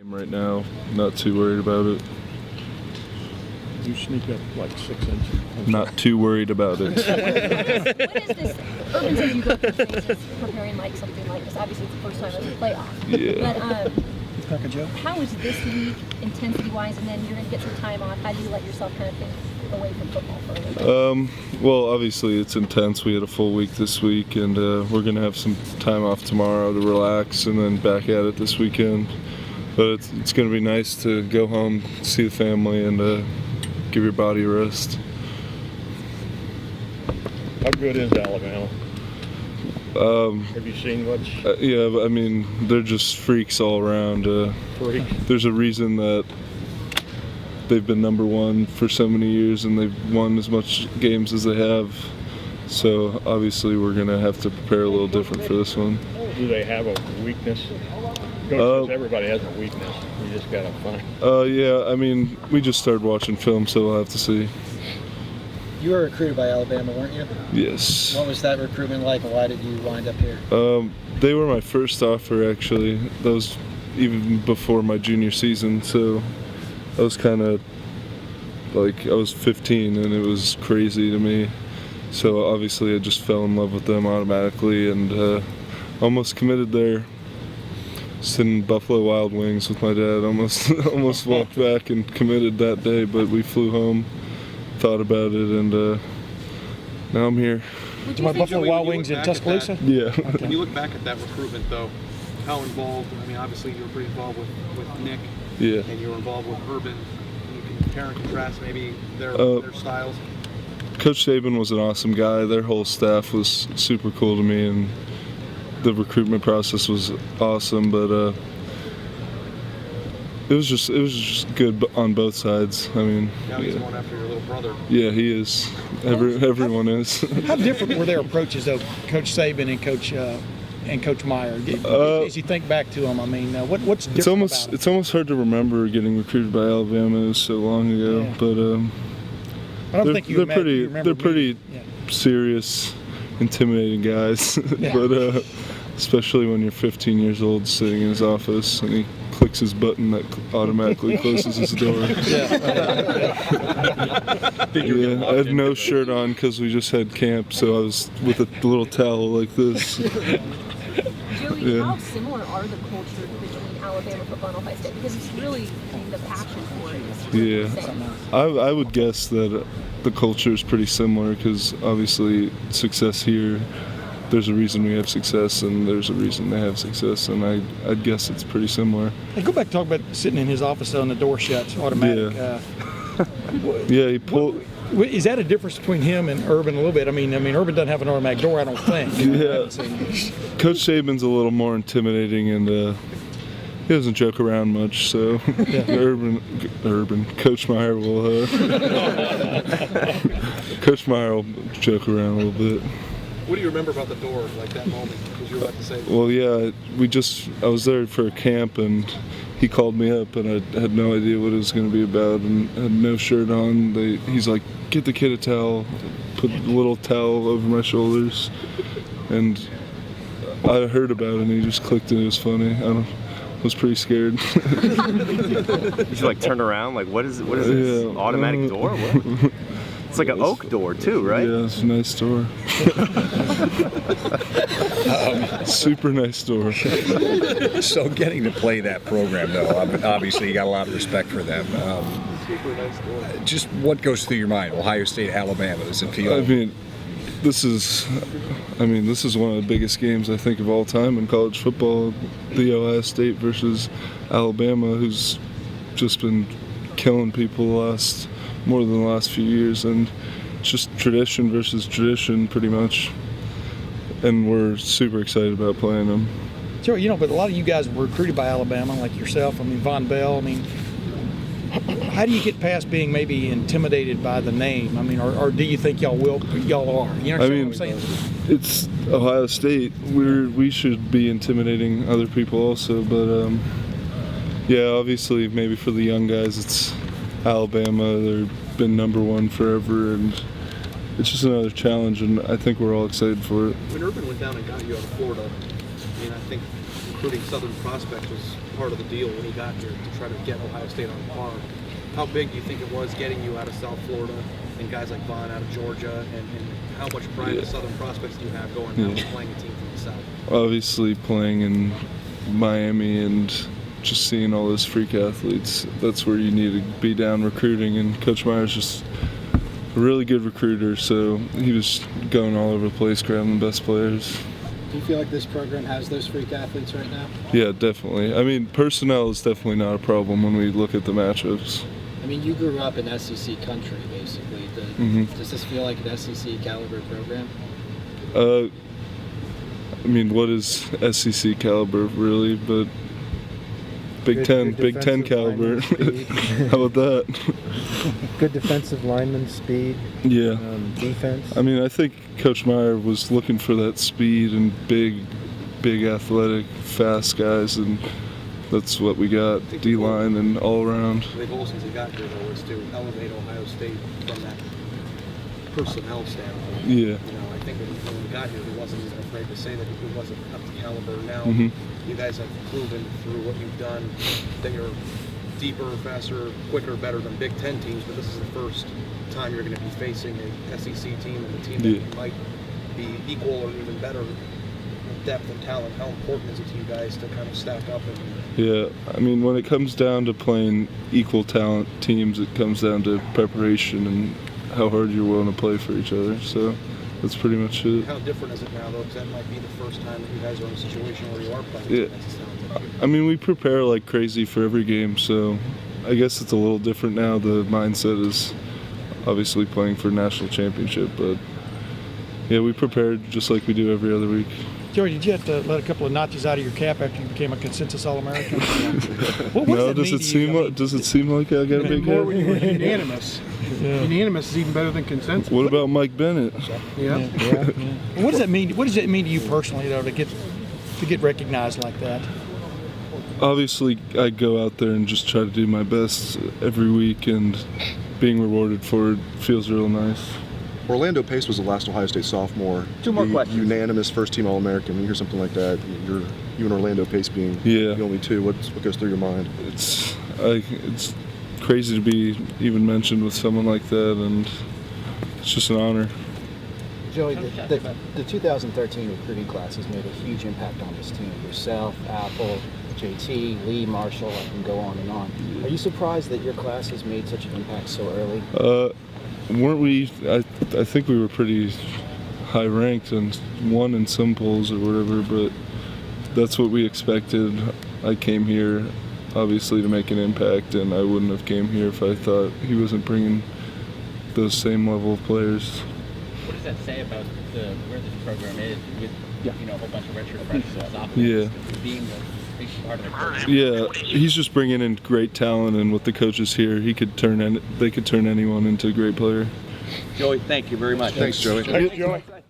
Right now, not too worried about it. You sneak up like 6 inches. Not too worried about it. What is this? Urban says you go through phases preparing like something like this. Obviously, it's the first time as a playoff. Yeah. But how is this week intensity-wise, and then you're going to get some time off? How do you let yourself kind of think away from football for a little bit? Well, obviously it's intense. We had a full week this week, and we're going to have some time off tomorrow to relax, and then back at it this weekend. But it's going to be nice to go home, see the family, and give your body a rest. How good is Alabama? Have you seen much? Yeah, I mean, they're just freaks all around. There's a reason that they've been number one for so many years, and they've won as much games as they have. So obviously we're going to have to prepare a little different for this one. Do they have a weakness? Coach says everybody has a weakness. You just got to find. Yeah, I mean, we just started watching film, so we'll have to see. You were recruited by Alabama, weren't you? Yes. What was that recruitment like, and why did you wind up here? They were my first offer, actually. That was even before my junior season, so I was kind of like, I was 15 and it was crazy to me. So obviously I just fell in love with them automatically and almost committed there. Just in Buffalo Wild Wings with my dad. Almost walked back and committed that day, but we flew home, thought about it, and now I'm here. My Buffalo Wild Wings in Tuscaloosa? Yeah. When you look back at that recruitment, though, how involved, I mean, obviously you were pretty involved with Nick, Yeah. and you were involved with Urban. You can compare and contrast maybe their styles. Coach Saban was an awesome guy. Their whole staff was super cool to me, and the recruitment process was awesome, but it was just good on both sides. I mean, Now he's going after your little brother. Yeah, he is. Everyone is. How different were their approaches, though, Coach Saban and Coach Meyer? As you think back to them, I mean, what's different about It's almost hard to remember getting recruited by Alabama. It was so long ago, Yeah. but I don't think you they're pretty serious, intimidating guys. Yeah. But especially when you're 15 years old, sitting in his office and he clicks his button that automatically closes his door. Yeah, I had no shirt on because we just had camp, so I was with a little towel like this. Joey, how similar are the cultures between Alabama football and Ohio State? Because it's really, I mean, the passion for it is really the same. I would guess that the culture is pretty similar because obviously success here, there's a reason we have success and there's a reason they have success, and I'd guess it's pretty similar. Hey, go back and talk about sitting in his office and the door shuts automatic. Yeah. Yeah, he pulled. Is that a difference between him and Urban a little bit? I mean, Urban doesn't have an automatic door, I don't think. Yeah. Coach Saban's a little more intimidating, and he doesn't joke around much. So Urban, Coach Meyer will Coach Meyer will joke around a little bit. What do you remember about the door, like that moment? Because you were about to say. Well, yeah, I was there for a camp, and he called me up, and I had no idea what it was going to be about, and had no shirt on. He's like, get the kid a towel, put a little towel over my shoulders, and I heard about it, and he just clicked it. It was funny. I was pretty scared. Did you like turn around? Like, what is this automatic door? What? It's like an oak door too, right? Yeah, it's a nice door. Super nice door. So getting to play that program, though, obviously you got a lot of respect for them. Just what goes through your mind? Ohio State, Alabama, does it feel? I mean, this is one of the biggest games I think of all time in college football. The Ohio State versus Alabama, who's just been killing people more than the last few years, and it's just tradition versus tradition pretty much, and we're super excited about playing them. Sure, but a lot of you guys were recruited by Alabama, like yourself. I mean, Von Bell. I mean, how do you get past being maybe intimidated by the name? I mean, or do you think y'all are? You know what I'm saying? It's Ohio State. We should be intimidating other people also, but yeah, obviously maybe for the young guys it's Alabama. They've been number one forever, and it's just another challenge, and I think we're all excited for it. When Urban went down and got you out of Florida, I mean, I think recruiting Southern prospects was part of the deal when he got here to try to get Ohio State on par. How big do you think it was getting you out of South Florida and guys like Vaughn out of Georgia, and how much pride as Southern prospects do you have going out and playing a team from the South? Obviously, playing in Miami and just seeing all those freak athletes, that's where you need to be down recruiting, and Coach Meyer's just a really good recruiter, so he was going all over the place grabbing the best players. Do you feel like this program has those freak athletes right now? Yeah, definitely. I mean, personnel is definitely not a problem when we look at the matchups. I mean, you grew up in SEC country, basically. Does this feel like an SEC caliber program? I mean, what is SEC caliber really? But Big Ten caliber. How about that? Good defensive lineman, speed. Yeah. Defense. I mean, I think Coach Meyer was looking for that speed and big, athletic, fast guys, and that's what we got. D-line and all around. The goal since he got here, though, was to elevate Ohio State from that personnel standpoint. Yeah. You know, I think when he got here, he wasn't even afraid to say that he wasn't up to caliber. Now, you guys have proven through what you've done that you're deeper, faster, quicker, better than Big Ten teams, but this is the first time you're going to be facing a SEC team and a team that might be equal or even better in depth and talent. How important is it to you guys to kind of stack up? Yeah, I mean, when it comes down to playing equal talent teams, it comes down to preparation and how hard you're willing to play for each other. So that's pretty much it. How different is it now, though? Because that might be the first time that you guys are in a situation where you are playing against talented teams. I mean, we prepare like crazy for every game, so I guess it's a little different now. The mindset is obviously playing for a national championship, but yeah, we prepared just like we do every other week. Joey, did you have to let a couple of notches out of your cap after you became a consensus All-American? What does it seem like I got a big more when you were head? unanimous. Unanimous is even better than consensus. What about Mike Bennett? Yeah. What does that mean? What does it mean to you personally, though, to get recognized like that? Obviously, I go out there and just try to do my best every week, and being rewarded for it feels real nice. Orlando Pace was the last Ohio State sophomore. Two more questions. Unanimous first-team All-American. When you hear something like that, you and Orlando Pace being the only two, what goes through your mind? It's crazy to be even mentioned with someone like that, and it's just an honor. Joey, the 2013 recruiting class has made a huge impact on this team. Yourself, Apple, JT, Lee, Marshall, I can go on and on. Are you surprised that your class has made such an impact so early? Weren't we? I think we were pretty high ranked and won in some polls or whatever, but that's what we expected. I came here obviously to make an impact, and I wouldn't have came here if I thought he wasn't bringing those same level of players. What does that say about where this program is with a whole bunch of redshirt freshmen being a big part of the program? Yeah, he's just bringing in great talent, and with the coaches here, they could turn anyone into a great player. Joey, thank you very much. Thanks, Joey. Thanks, Joey.